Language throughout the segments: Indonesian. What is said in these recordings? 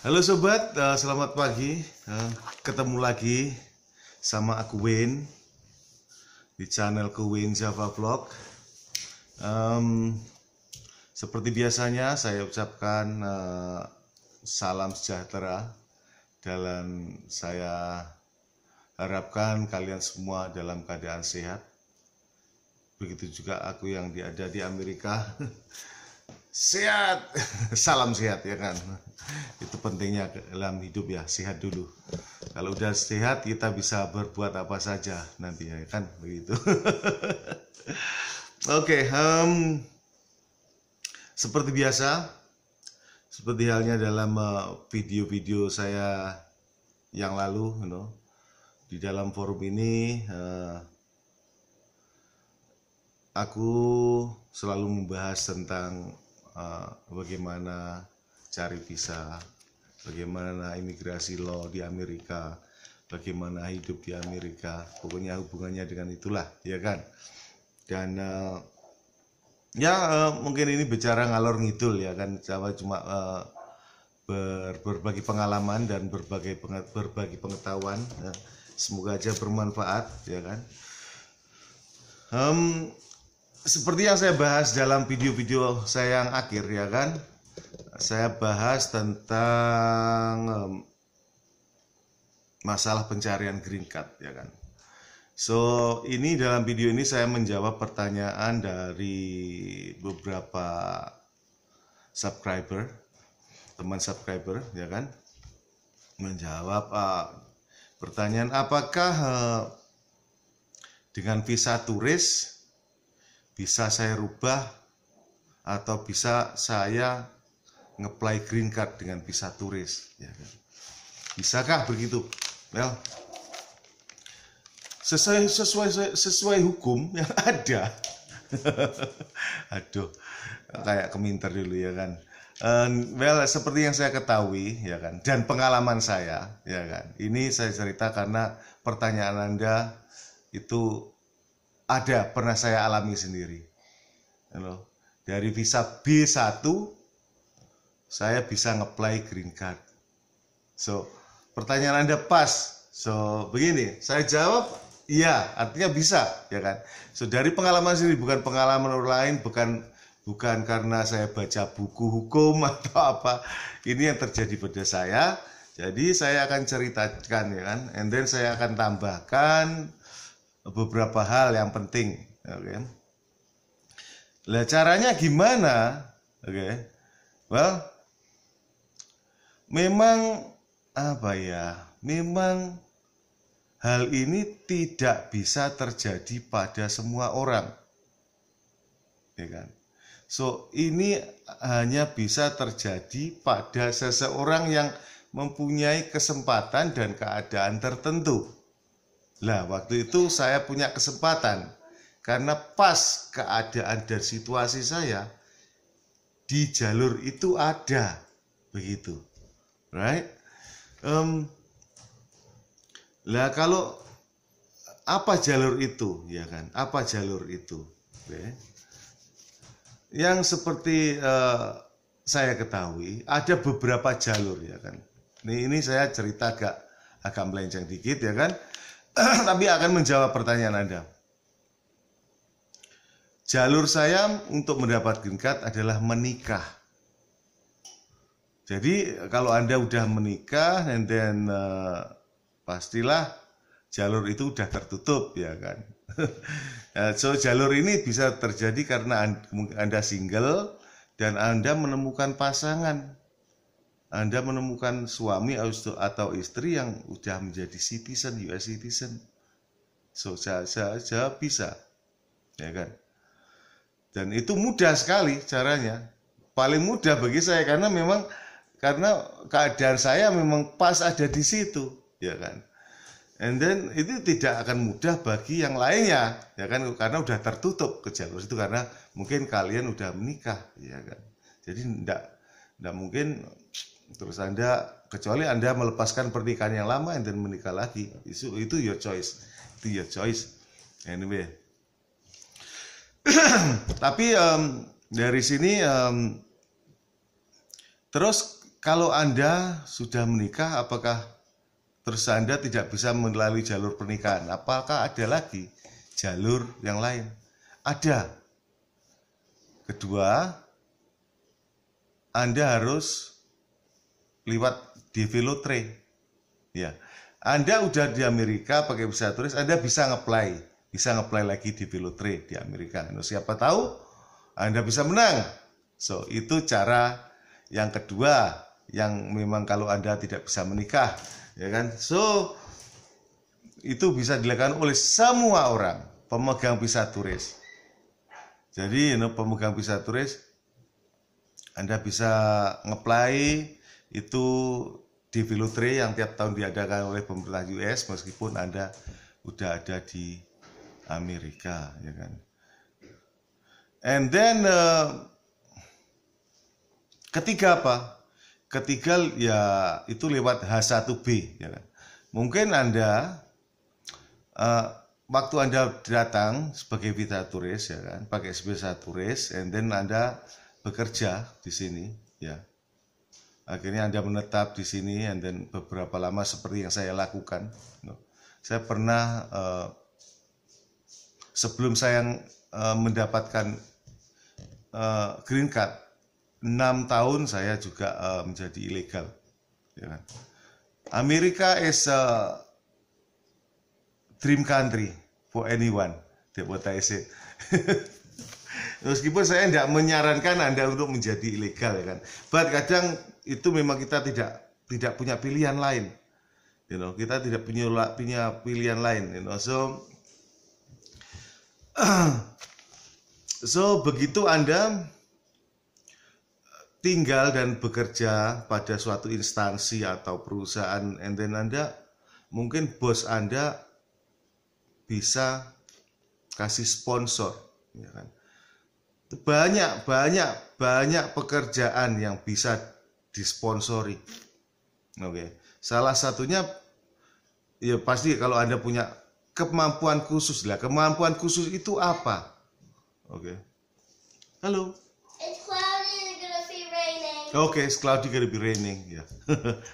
Halo sobat, selamat pagi. Ketemu lagi sama aku Wayne di channelku Wayne Java Vlog. Seperti biasanya saya ucapkan salam sejahtera dan saya harapkan kalian semua dalam keadaan sehat. Begitu juga aku yang ada di Amerika. Sehat, salam sehat ya kan. Itu pentingnya dalam hidup ya, sehat dulu. Kalau udah sehat kita bisa berbuat apa saja nanti ya kan, begitu. Oke, seperti biasa, seperti halnya dalam video-video saya yang lalu, di dalam forum ini aku selalu membahas tentang bagaimana cari visa, bagaimana imigrasi law di Amerika, bagaimana hidup di Amerika, pokoknya hubungannya dengan itulah, ya kan. Dan mungkin ini bicara ngalor ngidul ya kan, cuma berbagi pengalaman dan berbagi pengetahuan, ya. Semoga aja bermanfaat ya kan. Seperti yang saya bahas dalam video-video saya yang akhir ya kan, saya bahas tentang masalah pencarian green card ya kan. So ini dalam video ini saya menjawab pertanyaan dari beberapa subscriber, teman subscriber ya kan, menjawab pertanyaan apakah dengan visa turis bisa saya rubah atau bisa saya ngeplay green card dengan visa turis ya kan? Bisakah begitu? Well, sesuai hukum yang ada. Aduh, kayak keminter dulu ya kan. Well, seperti yang saya ketahui ya kan, dan pengalaman saya ya kan, ini saya cerita karena pertanyaan Anda itu pernah saya alami sendiri. Dari visa B1 saya bisa ngeplay green card. So, pertanyaan Anda pas. So, begini, saya jawab iya, artinya bisa, ya kan. So, dari pengalaman sendiri, bukan pengalaman orang lain, bukan karena saya baca buku hukum atau apa. Ini yang terjadi pada saya. Jadi saya akan ceritakan ya kan, and then saya akan tambahkan beberapa hal yang penting, oke. Lah caranya gimana? Oke. Well, memang memang hal ini tidak bisa terjadi pada semua orang. Ya kan? So, ini hanya bisa terjadi pada seseorang yang mempunyai kesempatan dan keadaan tertentu. Lah, waktu itu saya punya kesempatan karena pas keadaan dan situasi saya di jalur itu ada, begitu, right? Lah kalau apa jalur itu, ya kan? Apa jalur itu? Okay. Yang seperti saya ketahui ada beberapa jalur, ya kan? Ini saya cerita agak melenceng dikit, ya kan? Tapi akan menjawab pertanyaan Anda. Jalur saya untuk mendapat green card adalah menikah. Jadi kalau Anda udah menikah, and then pastilah jalur itu udah tertutup ya kan. So jalur ini bisa terjadi karena Anda single dan Anda menemukan pasangan. Anda menemukan suami atau istri yang udah menjadi citizen, US citizen. So, saya bisa, ya kan? Dan itu mudah sekali caranya. Paling mudah bagi saya karena keadaan saya memang pas ada di situ, ya kan? And then itu tidak akan mudah bagi yang lainnya, ya kan? Karena udah tertutup ke jalur itu karena mungkin kalian udah menikah, ya kan? Jadi tidak mungkin. Terus Anda, kecuali Anda melepaskan pernikahan yang lama dan menikah lagi, itu your choice, anyway. Tapi dari sini terus kalau Anda sudah menikah, apakah terus Anda tidak bisa melalui jalur pernikahan? Apakah ada lagi jalur yang lain? Ada. Kedua, Anda harus lewat DV Lotre. Ya. Anda udah di Amerika pakai visa turis, Anda bisa nge-apply lagi DV Lotre di Amerika. Nah, siapa tahu Anda bisa menang. So, itu cara yang kedua yang memang kalau Anda tidak bisa menikah, ya kan? So, itu bisa dilakukan oleh semua orang pemegang visa turis. Jadi, pemegang visa turis Anda bisa nge-apply itu DV Lotre yang tiap tahun diadakan oleh pemerintah US meskipun Anda udah ada di Amerika, ya kan? And then ketiga apa? Ketiga ya itu lewat H1B, ya kan? Mungkin Anda waktu Anda datang sebagai visa turis, ya kan, pakai visa turis, and then Anda bekerja di sini, ya. Akhirnya Anda menetap di sini, and then beberapa lama seperti yang saya lakukan. Saya pernah sebelum saya mendapatkan green card 6 tahun saya juga menjadi ilegal, ya kan? Amerika is a dream country for anyone, that's what I say. Meskipun saya tidak menyarankan Anda untuk menjadi ilegal, ya kan. But kadang itu memang kita tidak punya pilihan lain, you know. Kita tidak punya pilihan lain, you know. So begitu Anda tinggal dan bekerja pada suatu instansi atau perusahaan, and then Anda mungkin bos Anda bisa kasih sponsor, ya kan? Banyak pekerjaan yang bisa disponsori. Oke. Salah satunya ya pasti kalau Anda punya kemampuan khusus lah. Kemampuan khusus itu apa? Oke. Halo. Oke, it's cloudy gonna be raining, ya.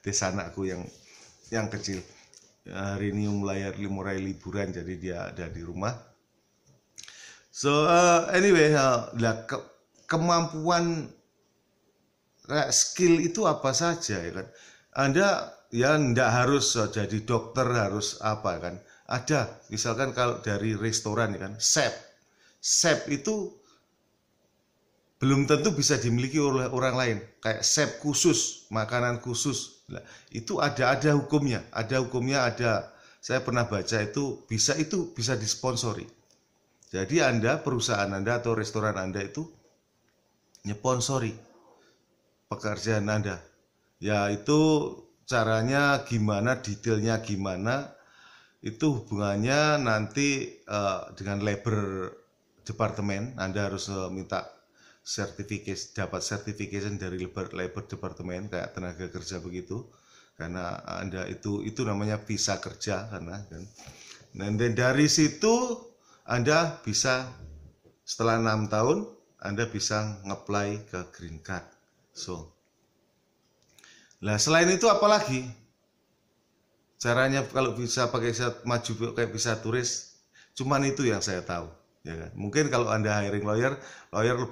Desa anakku yang kecil. Hari ini mulai liburan, jadi dia ada di rumah. So anyway, kemampuan skill itu apa saja, ya kan? Anda ya nggak harus jadi dokter, harus apa kan? Ada, misalkan kalau dari restoran, ya kan, chef itu belum tentu bisa dimiliki oleh orang lain. Kayak chef khusus, makanan khusus. Nah, itu ada hukumnya. Saya pernah baca itu bisa disponsori. Jadi Anda, perusahaan Anda atau restoran Anda itu nyponsori pekerjaan Anda. Ya itu caranya gimana, detailnya gimana, itu hubungannya nanti dengan labor departemen. Anda harus minta dapat certification dari labor departemen kayak tenaga kerja begitu, karena Anda itu namanya visa kerja karena kan. Dan dari situ Anda bisa setelah 6 tahun Anda bisa nge-apply ke green card. So, nah selain itu apalagi caranya kalau bisa pakai maju kayak visa turis? Cuman itu yang saya tahu. Ya kan? Mungkin kalau Anda hiring lawyer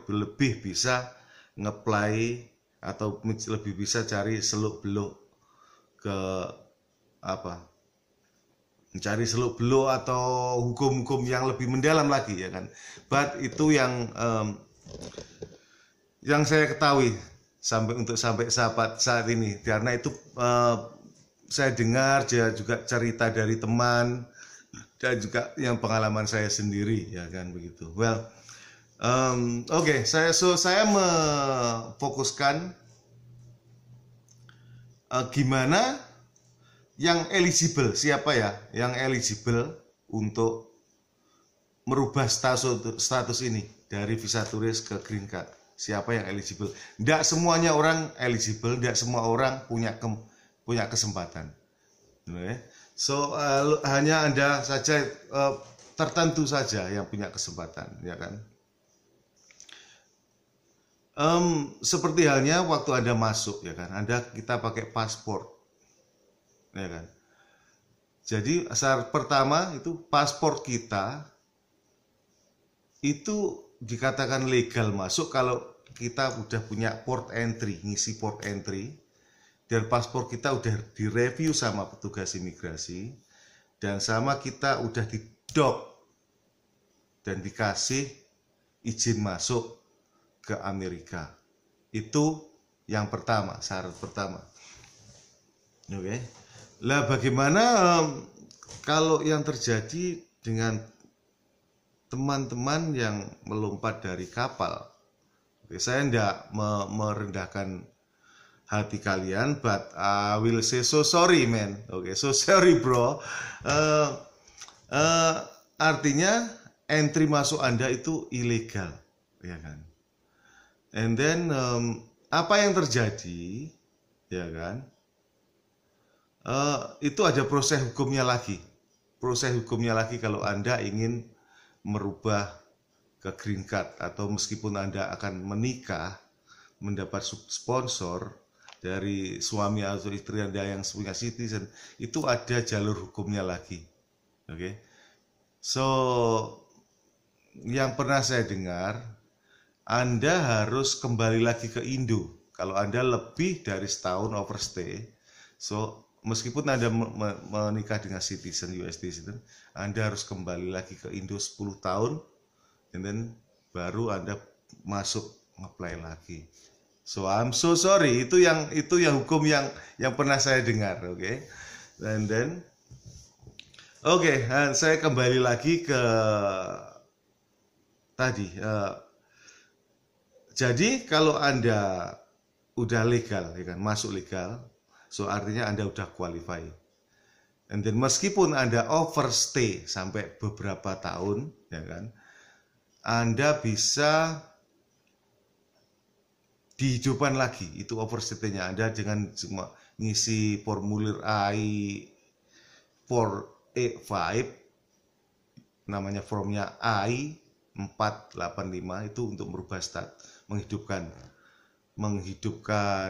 lebih bisa nge-apply atau lebih bisa cari seluk-beluk ke apa? Mencari seluk-beluk atau hukum-hukum yang lebih mendalam lagi, ya kan. But itu yang saya ketahui sampai saat ini, karena itu saya dengar juga cerita dari teman dan juga yang pengalaman saya sendiri, ya kan begitu. Well, oke, saya memfokuskan gimana yang eligible, siapa ya yang eligible untuk merubah status ini dari visa turis ke green card. Siapa yang eligible? Tidak semuanya orang eligible, tidak semua orang punya kesempatan. So hanya Anda saja tertentu saja yang punya kesempatan, ya kan. Seperti halnya waktu Anda masuk, ya kan, kita pakai paspor, ya kan. Jadi syarat pertama itu paspor kita itu dikatakan legal masuk kalau kita udah punya port entry, ngisi port entry, dan paspor kita udah direview sama petugas imigrasi, dan sama kita udah didok dan dikasih izin masuk ke Amerika. Itu yang pertama, syarat pertama. Oke. Lah bagaimana kalau yang terjadi dengan teman-teman yang melompat dari kapal? Oke, saya tidak merendahkan hati kalian, but I will say so sorry, man. Oke, so sorry, bro. Artinya entry masuk Anda itu ilegal, ya kan? And then apa yang terjadi, ya kan? Itu ada proses hukumnya lagi. Proses hukumnya lagi kalau Anda ingin merubah ke green card, atau meskipun Anda akan menikah, mendapat sponsor dari suami atau istri Anda yang punya citizen, itu ada jalur hukumnya lagi. Oke. So, yang pernah saya dengar, Anda harus kembali lagi ke Indo kalau Anda lebih dari setahun overstay. So, meskipun Anda menikah dengan citizen, US citizen, Anda harus kembali lagi ke Indo 10 tahun, and then baru Anda masuk nge-apply lagi. So I'm so sorry, itu yang hukum yang pernah saya dengar, oke. Okay? And then saya kembali lagi ke tadi. Jadi kalau Anda udah legal, ya kan, masuk legal, so artinya Anda udah qualify. And then meskipun Anda overstay sampai beberapa tahun, ya kan, Anda bisa dihidupkan lagi itu overstay-nya Anda dengan cuma ngisi formulir I-485, namanya formnya I-485, itu untuk merubah menghidupkan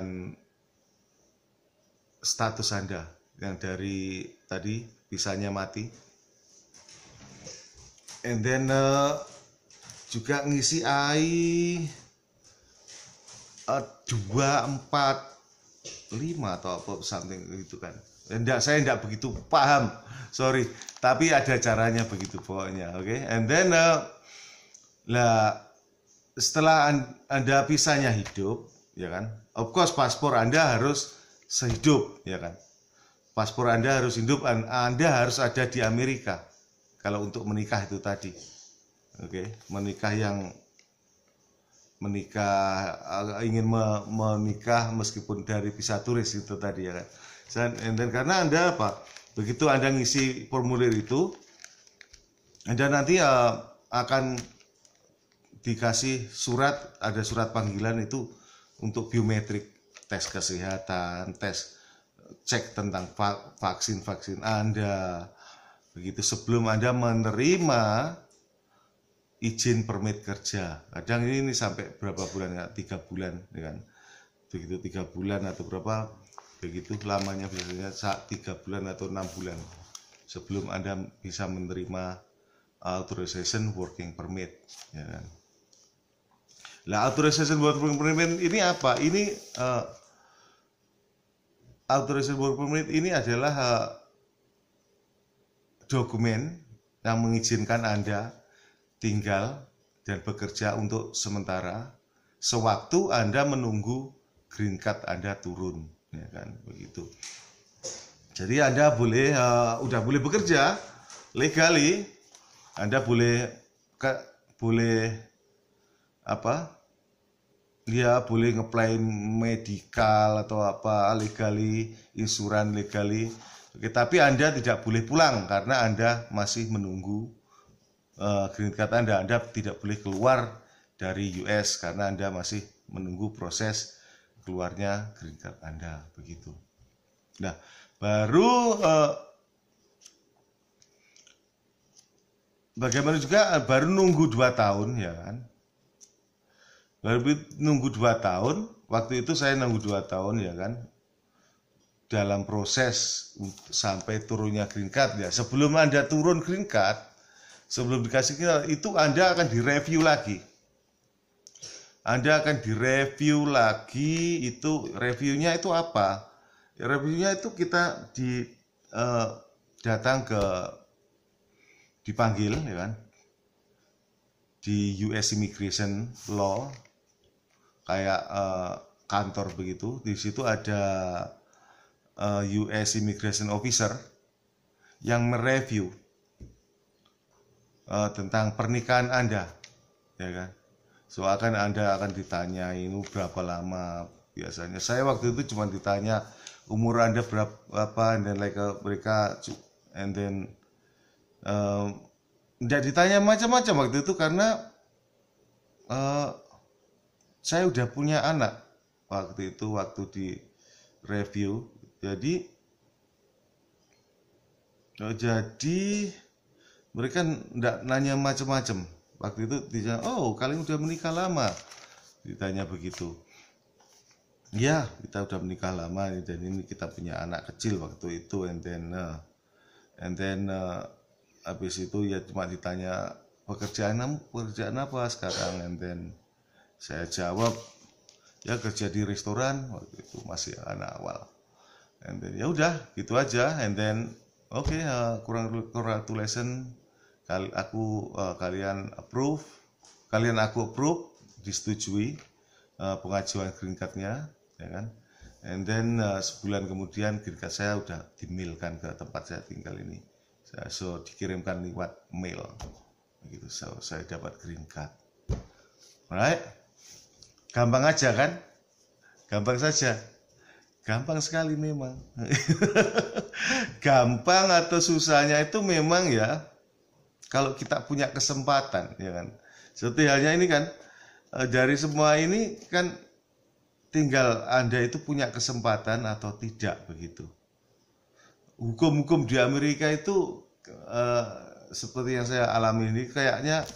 status Anda yang dari tadi visanya mati. And then juga ngisi I-245 atau apa something gitu kan. Saya tidak begitu paham, sorry. Tapi ada caranya begitu pokoknya, oke. Okay? And then setelah Anda visanya hidup, ya kan. Of course paspor Anda harus sehidup, ya kan. Paspor Anda harus hidup, Anda harus ada di Amerika kalau untuk menikah itu tadi. Oke, ingin menikah meskipun dari visa turis itu tadi, ya kan. Dan karena Anda begitu Anda ngisi formulir itu, Anda nanti akan dikasih ada surat panggilan itu untuk biometrik, tes kesehatan, cek tentang vaksin Anda. Begitu sebelum Anda menerima izin permit kerja. Kadang ini sampai berapa bulan, 3 bulan, ya kan. Begitu 3 bulan atau berapa, begitu lamanya biasanya 3 bulan atau 6 bulan sebelum Anda bisa menerima authorization working permit, ya kan. Nah, authorization working permit ini apa? Ini authorization working permit ini adalah dokumen yang mengizinkan Anda tinggal dan bekerja untuk sementara sewaktu Anda menunggu green card Anda turun, ya kan, begitu. Jadi Anda udah boleh bekerja legally, Anda boleh nge-apply medical atau apa legally, insuran legally. Oke, tapi Anda tidak boleh pulang karena Anda masih menunggu green card Anda tidak boleh keluar dari US karena Anda masih menunggu proses keluarnya green card Anda, begitu. Nah, bagaimana juga baru nunggu 2 tahun, ya kan. Lalu nunggu 2 tahun, waktu itu saya nunggu 2 tahun ya kan, dalam proses sampai turunnya green card ya. Sebelum Anda turun green card, sebelum dikasih green card, itu Anda akan direview lagi. Anda akan direview lagi, itu reviewnya itu apa? Ya, reviewnya itu kita datang ke dipanggil ya kan di US Immigration Law kayak kantor begitu. Di situ ada US Immigration Officer yang mereview tentang pernikahan Anda ya kan. So Anda akan ditanyai berapa lama biasanya. Saya waktu itu cuma ditanya umur Anda berapa, dan like mereka, and then tidak ditanya macam-macam waktu itu karena saya udah punya anak waktu itu, waktu di review. Jadi mereka tidak nanya macam-macam. Waktu itu ditanya, oh kalian udah menikah lama, ditanya begitu. Ya, kita udah menikah lama dan ini kita punya anak kecil waktu itu, and then habis itu ya cuma ditanya pekerjaan apa sekarang, and then saya jawab ya kerja di restoran, waktu itu masih anak awal, and then ya udah gitu aja, and then oke, congratulations, kalian aku approve, disetujui pengajuan green card-nya ya kan, and then sebulan kemudian green card saya udah dimilkan ke tempat saya tinggal ini, so dikirimkan lewat mail begitu, so saya dapat green card. Alright, gampang aja kan, gampang saja, gampang sekali memang. Gampang atau susahnya itu memang ya kalau kita punya kesempatan ya kan. Seperti halnya ini kan, dari semua ini kan tinggal Anda itu punya kesempatan atau tidak begitu. Hukum-hukum di Amerika itu seperti yang saya alami ini kayaknya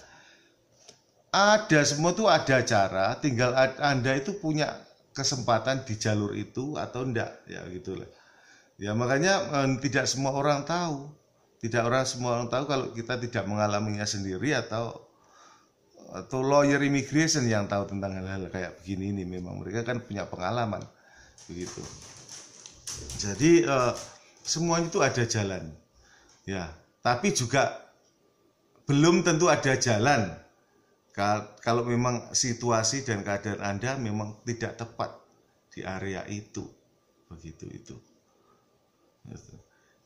ada, semua tuh ada cara, tinggal Anda itu punya kesempatan di jalur itu atau enggak ya gitu lah. Ya makanya tidak semua orang tahu. Semua orang tahu kalau kita tidak mengalaminya sendiri, atau lawyer immigration yang tahu tentang hal-hal kayak begini ini. Memang mereka kan punya pengalaman begitu. Jadi semuanya itu ada jalan ya, tapi juga belum tentu ada jalan kalau memang situasi dan keadaan Anda memang tidak tepat di area itu begitu itu.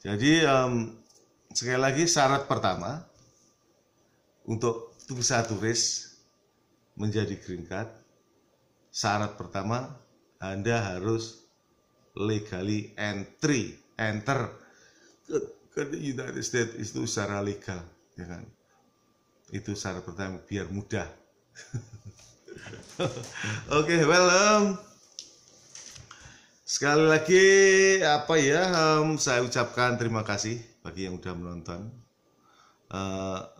Jadi sekali lagi, syarat pertama untuk visa turis menjadi green card, syarat pertama Anda harus legally enter ke United States itu secara legal ya kan. Itu syarat pertama biar mudah. Oke, sekali lagi saya ucapkan terima kasih bagi yang sudah menonton.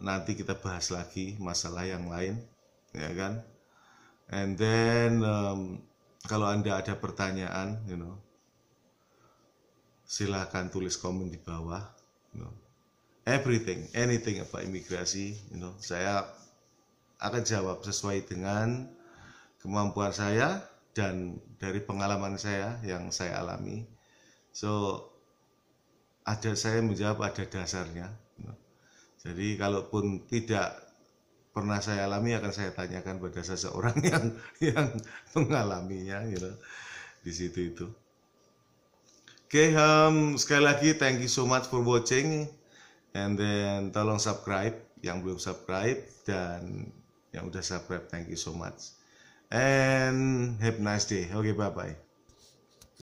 Nanti kita bahas lagi masalah yang lain ya kan. And then kalau Anda ada pertanyaan, silakan tulis komen di bawah. Anything about imigrasi, saya akan jawab sesuai dengan kemampuan saya dan dari pengalaman saya yang saya alami. So saya menjawab ada dasarnya. Jadi kalaupun tidak pernah saya alami, akan saya tanyakan pada seseorang yang mengalaminya, di situ itu. Oke, sekali lagi thank you so much for watching, and then tolong subscribe yang belum subscribe, dan yang udah subscribe thank you so much, and have a nice day. Okay, bye bye.